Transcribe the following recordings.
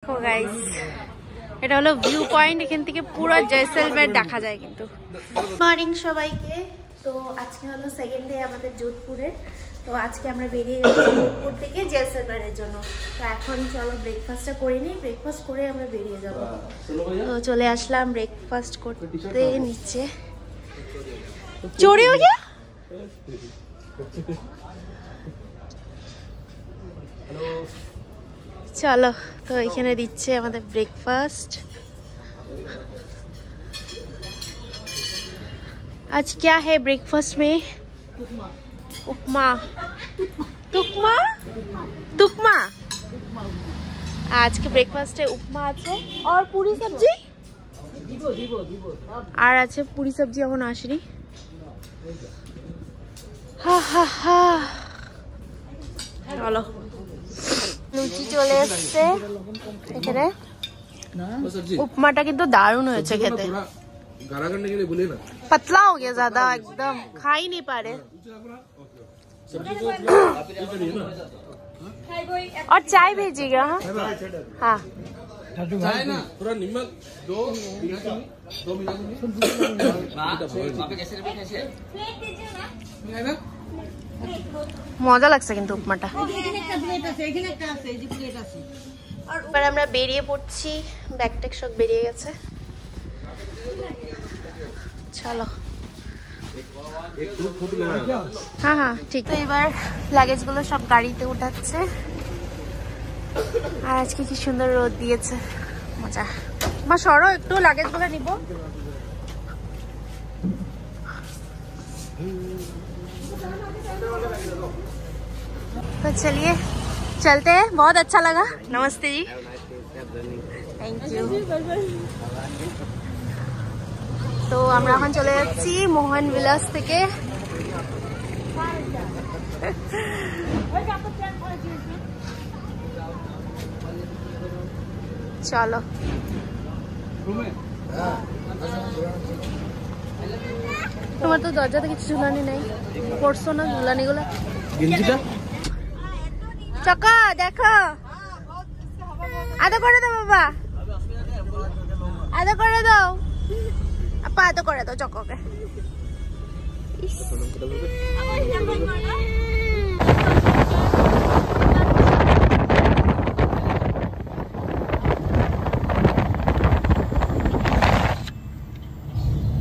দেখো গাইস, এটা হলো ভিউ পয়েন্ট। এখান থেকে পুরো জয়সলমের দেখা যায়। কিন্তু মর্নিং সবাইকে। তো আজকে হলো সেকেন্ড ডে আমাদের যোধপুরের। তো আজকে আমরা বেরিয়ে যাচ্ছি যোধপুর থেকে জয়সলমেরের জন্য। তো এখন চলো ব্রেকফাস্টটা করে নিই, ব্রেকফাস্ট করে আমরা বেরিয়ে যাব। তো চলে আসলাম ব্রেকফাস্ট করতে নিচে। চোরে হয়ে গিয়া चलो। तो এখানে দিচ্ছে আমাদের ব্রেকফাস্ট। आज क्या है ब्रेकफास्ट में? उपमा। तुकमा तुकमा आज के ब्रेकफास्ट है उपमा আছে और पूरी सब्जी আর আছে पूरी सब्जी এখন আসেনি। হা হা হা চলো। লুচি চলে এসছে এখানে। উপমাটা কিন্তু দারুণ হয়েছে খেতে। पतला हो गया ज्यादा, एकदम खा ही नहीं पा रहे। और चाय भेजिएगा। हाँ चाय ना थोड़ा नमक दो মজা লাগছে কিন্তু উপমাটা। এবার আমরা বেরিয়ে পড়ছি, ব্যাগ ট্যাগ সব বেরিয়ে গেছে। চলো। হ্যাঁ হ্যাঁ ঠিক। তো এবার লাগেজ গুলো সব গাড়িতে উঠাচ্ছে। আর আজকে কি সুন্দর রোদ দিয়েছে, মজা। মা সরো একটু, লাগেজ গুলো নিব। तो चलिए चलते हैं। बहुत अच्छा लगा। नमस्ते जी, थैंक यू। तो আমরা এখন চলে যাচ্ছি মোহন বিলাস থেকে। চলো। তোমার তো দরজাতে কিছু ঝুলানি নাই, পড়ছো না ঝুলানি গুলা? চকা দেখো, আদা করে দাও বাবা, আদা করে দাও আপা, আদা করে দাও চকাকে।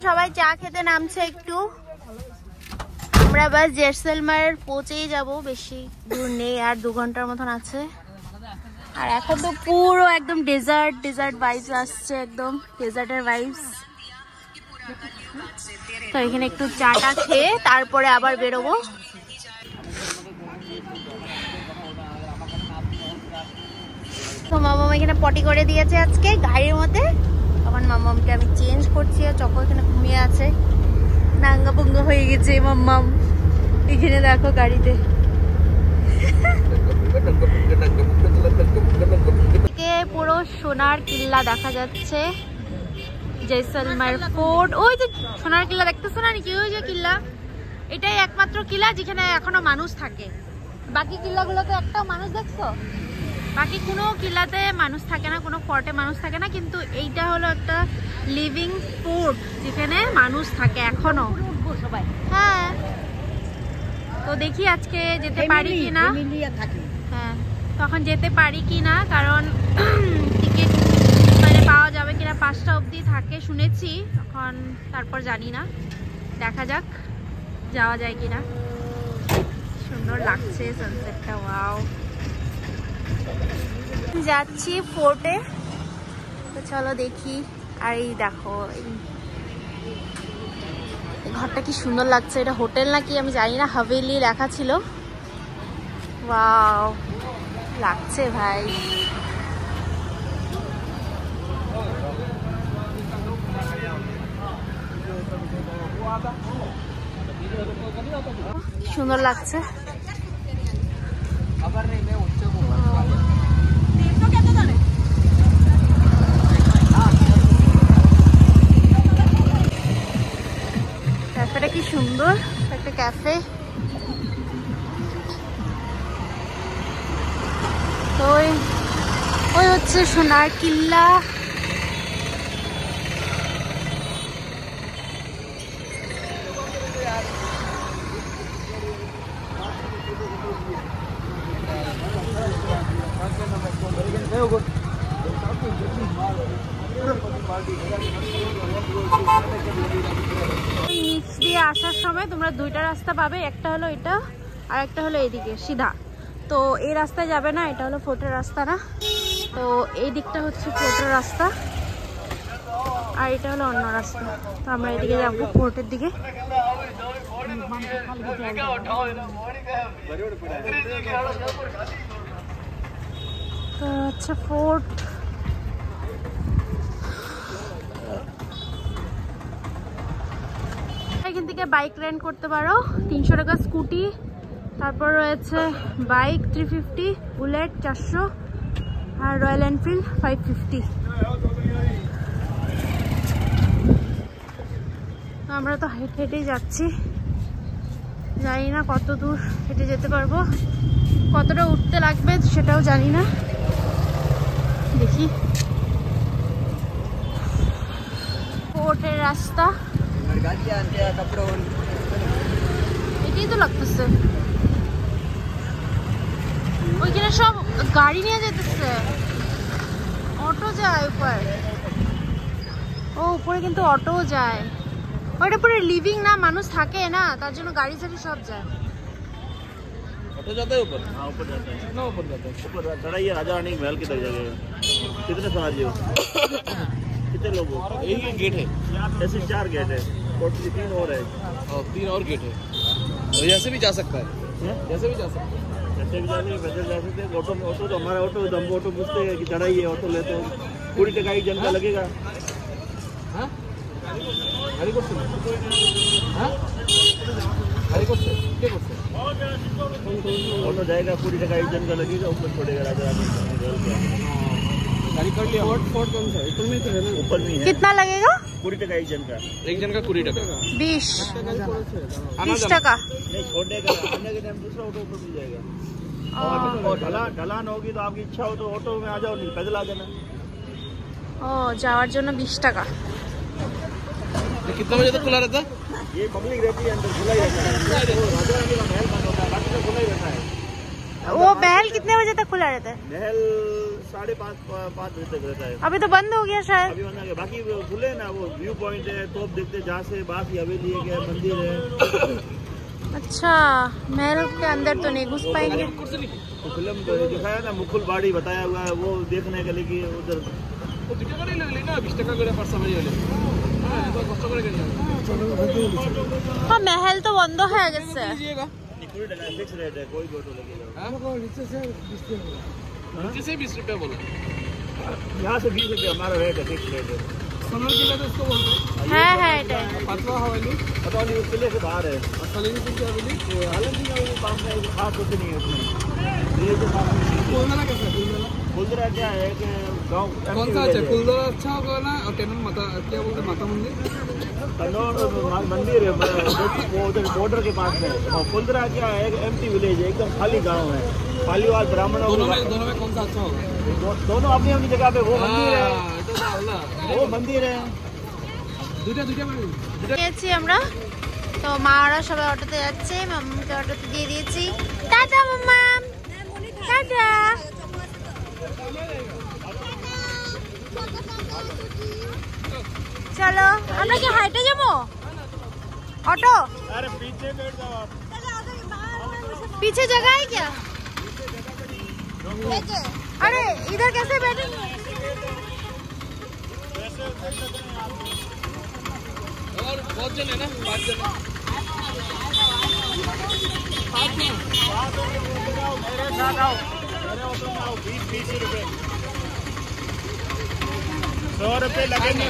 সবাই চা খেতে নামছে একটু। আমরা বাস জয়সলমের পৌঁছেই যাব, বেশি দূর নেই, আর 2 ঘন্টার মতন আছে। আর এখন তো পুরো একদম ডেজার্ট ডেজার্ট ভাইবস আসছে, একদম ডেজার্টের ভাইবস। তো এখানে একটু চাটা খেয়ে তারপরে আবার বেরোবো। তো মামাম এখানে পটি করে দিয়েছে আজকে গাড়ির মধ্যে। তখন মামামকে আমি চেঞ্জ করছি, আর চকো এখানে ঘুমিয়ে আছে, নাঙ্গা পুঙ্গা হয়ে গেছে মাম্মাম। এখানে দেখো গাড়িতে। পুরো সোনার কিল্লা দেখা যাচ্ছে, জয়সলমের ফোর্ট। ওই যে সোনার কিল্লা দেখতেছো না নাকি? ওই যে কিল্লা, এটাই একমাত্র কিল্লা যেখানে এখনো মানুষ থাকে। বাকি কিল্লাগুলোতে একটাও মানুষ দেখছো? বাকি কোনো কিল্লাতে মানুষ থাকে না, কোনো ফোর্টে মানুষ থাকে না, কিন্তু এইটা হলো একটা লিভিং ফোর্ট যেখানে মানুষ থাকে এখনো সবাই। হ্যাঁ, তো দেখি আজকে যেতে পারি কিনা। হ্যাঁ, তখন যেতে পারি কিনা, কারণ টিকিট মানে পাওয়া যাবে কিনা 5টা অবধি থাকে শুনেছি, তখন তারপর জানি না, দেখা যাক যাওয়া যায় কিনা। সুন্দর লাগছে সানসেটটা, ওয়াও। যাচ্ছি ফোর্টে, তো চলো দেখি। আর এই দেখো এই ঘরটা কি সুন্দর লাগছে। এটা হোটেল নাকি আমি জানি না, হাভেলি লেখা ছিল। ওয়াও লাগছে ভাই। সুন্দর লাগছে। ক্যাফেটা কি সুন্দর, একটা ক্যাফে। তো ওই হচ্ছে সোনার কিল্লা। নিচ দিয়ে আসার সময় তোমরা দুইটা রাস্তা পাবে, একটা হলো এটা আর একটা হলো এইদিকে সিধা। তো এই রাস্তায় যাবে না, এটা হলো ফোর্টের রাস্তা না, তো এই দিকটা হচ্ছে ফোর্টের রাস্তা আর এটা হলো অন্য রাস্তা। তো আমরা এদিকে যাবো ফোর্টের দিকে। তো হচ্ছে ফোর্ট। এখান থেকে বাইক রেন্ট করতে পারো, 300 টাকা স্কুটি, তারপর রয়েছে বাইক 350, বুলেট 400 আর রয়্যাল এনফিল্ড 550। আমরা তো হেঁটে হেঁটেই যাচ্ছি, জানি না কত দূর হেঁটে যেতে পারবো, কতটা উঠতে লাগবে সেটাও জানি না, দেখি। ফোর্টের রাস্তা এটাই তো লাগতেছে, ওইখানে সব গাড়ি নিয়ে যেতেছে, অটো যায় উপর। ও উপরে কিন্তু অটো যায়, ওইটা পুরো লিভিং না, মানুষ থাকে না, তার জন্য গাড়ি সাড়ি সব যায়। ऑटो जाता है ऊपर? हाँ ऊपर जाता है। कितना ऊपर जाता है? ऊपर चढ़ाई है राजा रानी महल की तक जगह है। कितने समाजी हो? कितने लोग हो? एक ही गेट है, ऐसे 4 गेट है, और 3 और है। और 3 और गेट है, और जैसे भी जा सकता है, जैसे भी जा सकता है, जैसे भी जा सकते, पैदल जा सकते। ऑटो तो हमारा ऑटो, हम ऑटो पूछते हैं कि चढ़ाई है, ऑटो लेते हो, पूरी टका एक जन का लगेगा। हाँ हरी कोट से, हाँ हरी कोट से, क्या कोट से ऑटो जाएगा, पूरी टका एक जन का लगेगा, ऊपर छोड़ेगा राजा रानी गाड़ी कर लिया। फोर्ट कौन सा है? ऊपर में तो है ना, ऊपर में है। कितना लगेगा? पूरी टका एक जन का 20 टका 20 टका नहीं, छोड़ने का आने के टाइम दूसरा ऑटो ऊपर मिल जाएगा। और ढलान होगी तो आपकी इच्छा हो तो ऑटो में आ जाओ, नहीं पैदल आ जाना। ও যাওয়ার জন্য 20 টাকা। कितना बजे तक खुला रहता है? ये पब्लिक रहती है, अंदर खुला ही रहता है। वो राजा रानी का महल बंद होता है, बाकी तो खुला ही रहता है। वो महल कितने बजे तक खुला रहता है? महल 5:30 बजे तक रहता है। अभी तो बंद हो गया शायद। अभी बंद हो गया, बाकी खुले ना, वो व्यू पॉइंट है, तोप देखते जहाँ से बाकी हवेली है, क्या मंदिर है। अच्छा, महल के अंदर तो नहीं घुस पाएंगे। तो फिल्म दिखाया ना, मुकुल बाड़ी बताया हुआ है, वो देखने के लिए उधर हाँ महल तो बंद है जैसे। फिक्स रेट है, कोई ऑटो लगेगा। नीचे से 20 रुपया बोला, यहाँ से 20 रुपया हमारा रेट है, फिक्स रेट है। सोनार किला तो इसको बोलते हैं, है पतवा हवेली, पतौली उस किले से बाहर है। हवेली काम का खास कुछ नहीं है उसमें। ये जो कुलदरा कैसा है? कुलदरा क्या है कि गाँव कौन सा अच्छा? कुलदरा अच्छा होगा ना, और टेनन माता क्या बोलते, माता मंदिर कन्नौर मंदिर है, वो उधर बॉर्डर के पास है। और कुलदरा क्या है, एक एम्प्टी विलेज है, एकदम खाली गाँव है, पालीवाल ब्राह्मण। दोनों में कौन सा अच्छा होगा? दोनों अपनी अपनी जगह पे। वो मंदिर है, वो मंदिर है। গেছি আমরা, তো মারা সবাই অটোতে যাচ্ছে, মাম্মাকে অটোতে দিয়ে দিয়েছি। টাটা মাম্মা, টাটা। চলো আমরা কি হাইটে যাবো? ऑटो अरे पीछे बैठ जाओ आप, पीछे जगह है क्या? अरे इधर कैसे बैठेंगे? और बहुत जन है ना, 5 जन मेरे साथ आओ, मेरे ऑटो में आओ। 20 रुपए, 100 रुपए लगेंगे।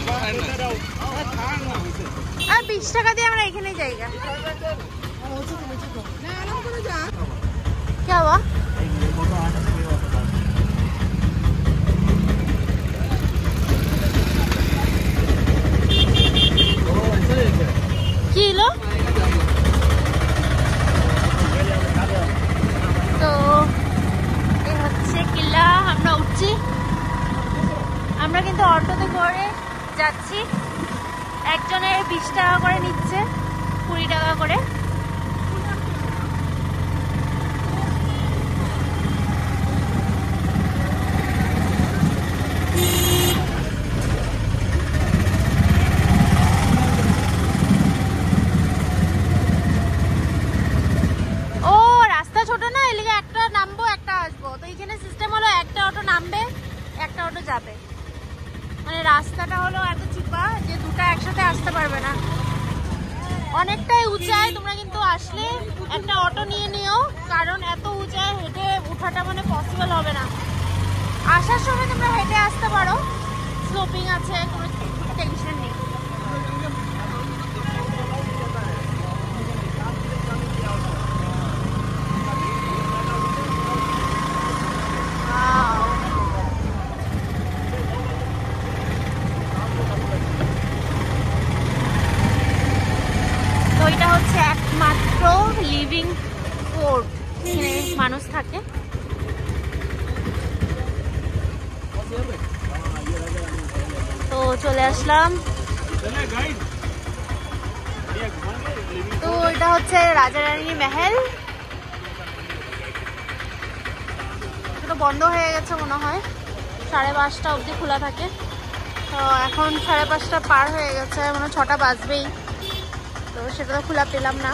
20 টাকা দিয়ে আমরা এখানে জায়গা। क्या हुआ? কি হলো? তো এই হচ্ছে কিল্লা, আমরা উঠছি। আমরা কিন্তু অটোতে করে যাচ্ছি, একজনের 20 টাকা করে নিচ্ছে, 20 টাকা করে। যাবে মানে রাস্তাটা হলো এত চিপা যে দুটো একসাথে আসতে পারবে না, অনেকটাই উঁচাই। তোমরা কিন্তু আসলে একটা অটো নিয়ে নিও, কারণ এত উঁচাই হেঁটে ওঠাটা মানে পসিবল হবে না। আসার সময় তোমরা হেঁটে আসতে পারো, স্লোপিং আছে, কোনো টেনশন নেই। এটা হচ্ছে একমাত্র লিভিং ফোর্ট, এখানে মানুষ থাকে। তো চলে আসলাম। তো এটা হচ্ছে রাজা রানী মহল, এটা বন্ধ হয়ে গেছে মনে হয়, 5:30 অবধি খোলা থাকে। তো এখন 5:30 পার হয়ে গেছে, মানে 6টা বাজবেই, তো সেটা তো খোলা পেলাম না।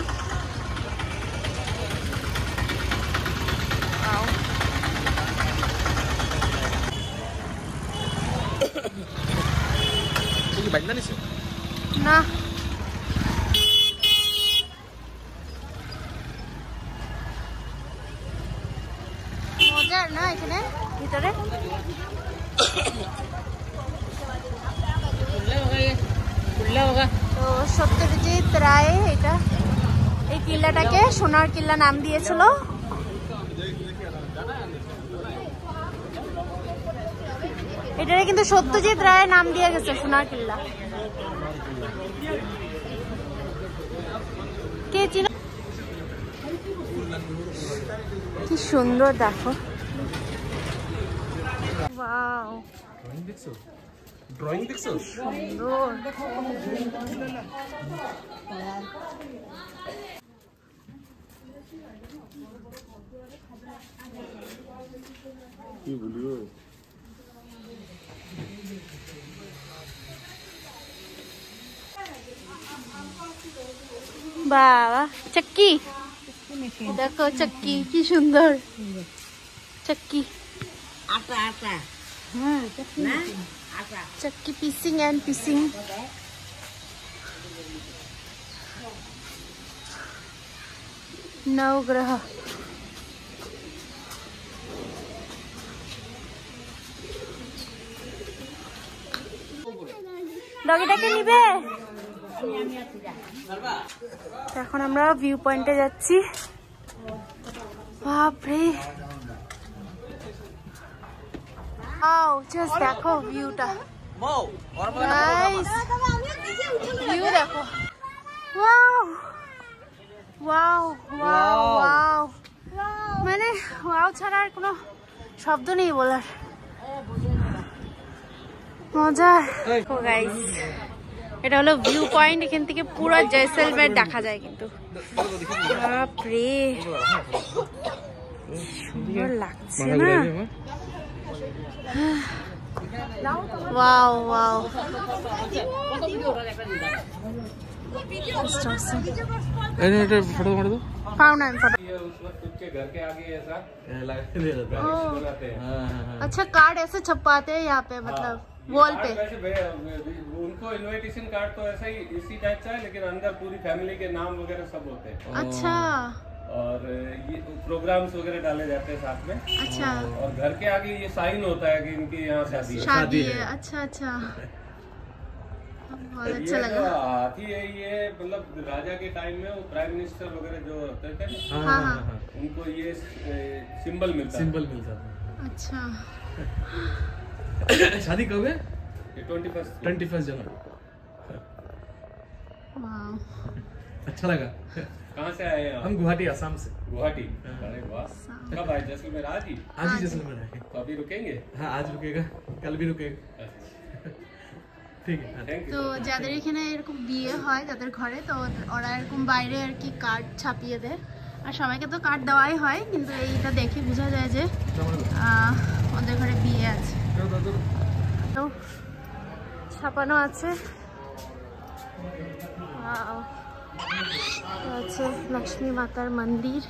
না মজার না এখানে ভিতরে। তো সত্যজিৎ রায় এটা এই কিল্লাটাকে সোনার কিল্লা নাম দিয়েছিল। এটারে কিন্তু সত্যজিৎ রায় নাম দিয়ে গেছে সোনার কিল্লা। কে চিনো? কি সুন্দর দেখো, ওয়াও, ড্রয়িং দেখছো? সুন্দর। কি বলিও বাবা, চক্কি দেখো, চক্কি কি সুন্দর, চক্কি। আটা আটা হ্যাঁ না আটা চক্কি, পিসিং এন্ড পিসিং। নবগ্রহ ডগিটাকে নিবে। এখন আমরা ভিউ পয়েন্টে যাচ্ছি। বাপরে, জাস্ট দেখো ভিউটা, ভিউ দেখো, ওয়াও ওয়াও ওয়াও ওয়াও, মানে ওয়াও ছাড়া আর কোনো শব্দ নেই বলার, মজা। গাইস এটা হলো ভিউ পয়েন্ট, এখান থেকে পুরো জয়সলমের দেখা যায় কিন্তু। বাপরে সুন্দর লাগছে না? ওয়াও ওয়াও, ফটো মার দো। अच्छा कार्ड ऐसे छपवाते हैं यहाँ पे, मतलब वॉल पे? उनको इनविटेशन कार्ड तो ऐसा ही इसी टाइप का है, लेकिन अंदर पूरी फैमिली के नाम वगैरह सब होते हैं। अच्छा, और ये प्रोग्राम्स वगैरह डाले जाते हैं साथ में। अच्छा, और घर के आगे ये साइन होता है कि इनकी यहाँ शादी है। अच्छा अच्छा, बहुत अच्छा लगा। हाथी है ये, मतलब राजा के टाइम में वो प्राइम मिनिस्टर वगैरह जो होते थे हाँ हाँ, उनको ये सिंबल मिलता है। अच्छा। शादी कब है? 21 जनवरी। वाह, अच्छा लगा। कहाँ से आए हैं? हम गुवाहाटी, असम से। गुवाहाटी। अरे वाह, कब आए? जैसलमेर आज ही? आज ही जैसलमेर आए। तो अभी रुकेंगे? हाँ आज रुकेगा, कल भी रुकेगा। अच्छा। ठीक है তো যাদের এখানে এরকম বিয়ে হয় যাদের ঘরে, তো ওরা এরকম বাইরে আর কি কার্ড ছাপিয়ে দেয়। আর সবাইকে তো কার্ড দেওয়াই হয়, কিন্তু এইটা দেখে বোঝা যায় যে ওদের ঘরে বিয়ে আছে। তো ছাপানো আছে। আছে লক্ষ্মী মাতার মন্দির।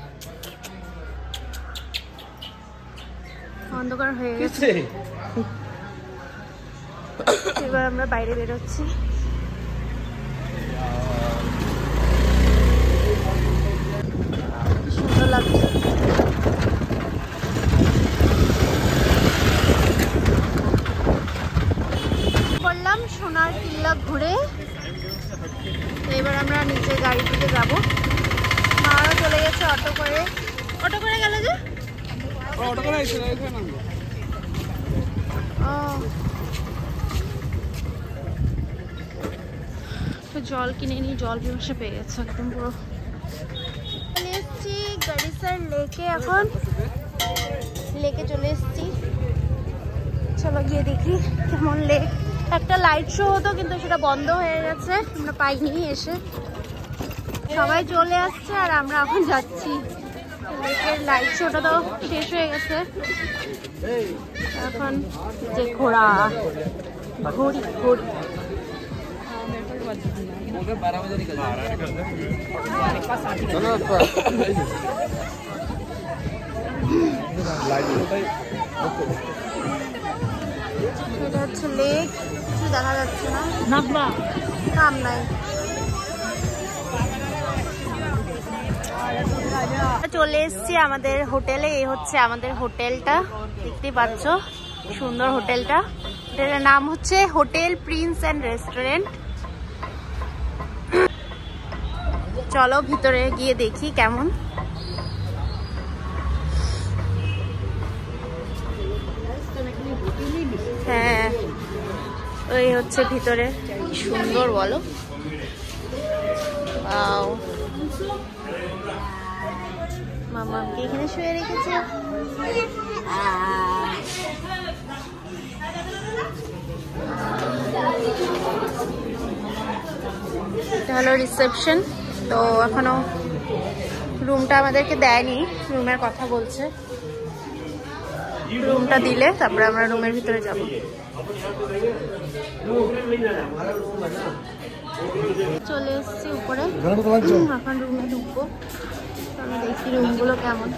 অন্ধকার হয়ে গেছে, এবার আমরা বাইরে বেরোচ্ছি। সুন্দর লাগছে। করলাম সোনার কিল্লা ঘুরে, এবার আমরা নিচে গাড়ি থেকে যাবো। মারা চলে গেছে অটো করে। অটো করে গেল যে অটো করে আইছিল এখানে তো জল কিনে নিই, জল পিপাসা পেয়ে গেছে একদম পুরো। চলে এসছি গড়িসার লেকে, এখন লেকে চলে এসছি। চলো গিয়ে দেখি কেমন লেক। একটা লাইট শো হতো কিন্তু সেটা বন্ধ হয়ে গেছে, আমরা পাইনি এসে। সবাই চলে আসছে আর আমরা এখন যাচ্ছি। লেকের লাইট শোটা তো শেষ হয়ে গেছে, এখন যে ঘোড়া ঘড়ি ঘড়ি। এটা হচ্ছে লেক, কিছু দেখা যাচ্ছে না, নাম নাই। চলে এসছি আমাদের হোটেলে। এই হচ্ছে আমাদের হোটেলটা, দেখতে পাচ্ছ সুন্দর হোটেলটা। হোটেলের নাম হচ্ছে হোটেল প্রিন্স অ্যান্ড রেস্টুরেন্ট। চলো ভিতরে গিয়ে দেখি কেমন। হ্যাঁ, ওই হচ্ছে ভিতরে, কি সুন্দর বলো। মামাকে এখানে শুয়ে রেখেছে। এটা হলো রিসেপশন। তো এখনো রুমটা আমাদেরকে দেয়নি, রুমের কথা বলছে। রুমটা দিলে তারপরে আমরা রুমের ভিতরে যাব। চলে এসেছি উপরে, এখন রুমে ঢুকবো। আমি দেখি রুমগুলো কেমন।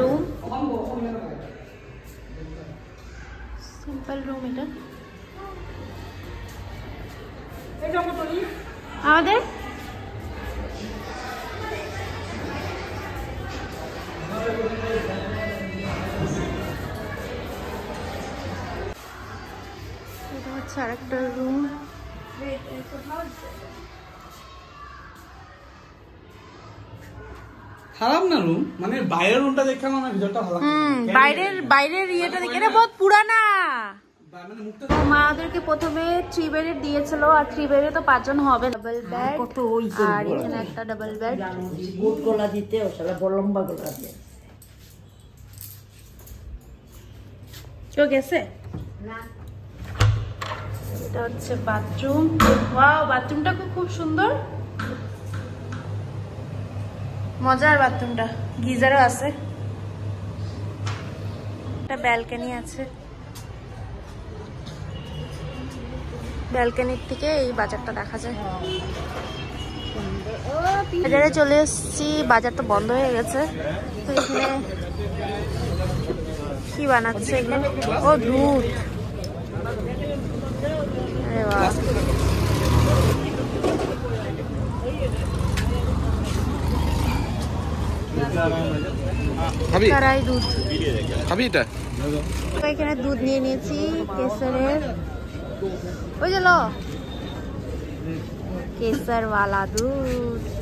রুম, সিম্পল রুম এটা আমাদের। এটা হচ্ছে আরেকটা রুম। খারাপ না রুম, মানে বাইরের রুমটা দেখে আমার ভিতরটা ভালো। বাইরের ইয়েটা দেখে না, বহুত পুরানা। মা ওদেরকে প্রথমে 3 বেডের দিয়েছিল, আর 3 বেডে তো 5 জন হবে। ডাবল বেড, আর এখানে একটা ডাবল বেড। বুট গলা দিতে ওসলা বড় লম্বা গলা দিয়ে কেউ গেছে না। এটা হচ্ছে বাথরুম। ওয়াও, বাথরুমটা খুব সুন্দর, মজার বাথরুমটা। গিজারও আছে, একটা ব্যালকনি আছে। ব্যালকনির থেকে এই বাজারটা দেখা যায়। বাজারে চলে এসেছি, বাজার তো বন্ধ হয়ে গেছে। তো এখানে কি বানাচ্ছে এগুলো? ও দুধ, আরে বাহ। কড়াই দুধ খাবি এটা? এখানে দুধ নিয়ে নিয়েছি কেসরের। ওই যে লো केसर वाला दूध।